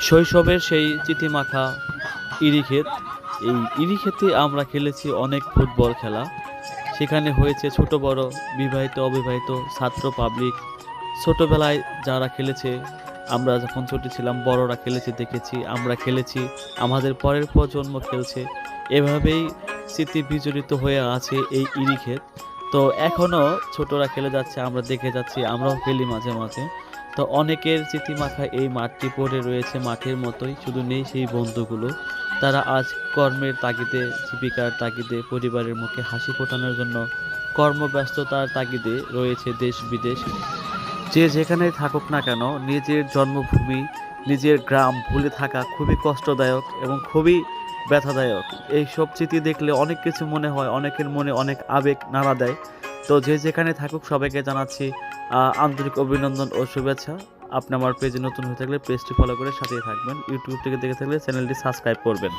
শৈশবের সেই চিঠিমাখা ইরিক্ষেত, এই ইরিক্ষেতে আমরা খেলেছি অনেক ফুটবল খেলা। সেখানে হয়েছে ছোট বড়, বিবাহিত অবিবাহিত, ছাত্র পাবলিক। ছোটবেলায় যারা খেলেছে, আমরা যখন ছোট ছিলাম বড়রা খেলেছে দেখেছি, আমরা খেলেছি, আমাদের পরের প্রজন্ম খেলছে। এভাবেই স্মৃতি বিজড়িত হয়ে আছে এই ইরিক্ষেত। তো এখনও ছোটরা খেলে যাচ্ছে, আমরা দেখে যাচ্ছি, আমরাও খেলি মাঝে মাঝে। তো অনেকের স্মৃতিমাখা এই মাঠটি পড়ে রয়েছে মাঠের মতোই, শুধু নেই সেই বন্ধুগুলো। তারা আজ কর্মের তাগিদে, জীবিকার তাগিদে, পরিবারের মুখে হাসি ফোটানোর জন্য কর্মব্যস্ততার তাগিদে রয়েছে দেশ বিদেশ। যে যেখানেই থাকুক না কেন, নিজের জন্মভূমি, নিজের গ্রাম ভুলে থাকা খুবই কষ্টদায়ক এবং খুবই ব্যথাদায়ক। এইসব স্মৃতি দেখলে অনেক কিছু মনে হয়, অনেকের মনে অনেক আবেগ নাড়া দেয়। তো যে যেখানে থাকুক সবাইকে জানাচ্ছি আন্তরিক অভিনন্দন ও শুভেচ্ছা। আপনি আমার পেজে নতুন হয়ে থাকলে পেজটি ফলো করে সাথেই থাকবেন। ইউটিউব থেকে দেখে থাকলে চ্যানেলটি সাবস্ক্রাইব করবেন।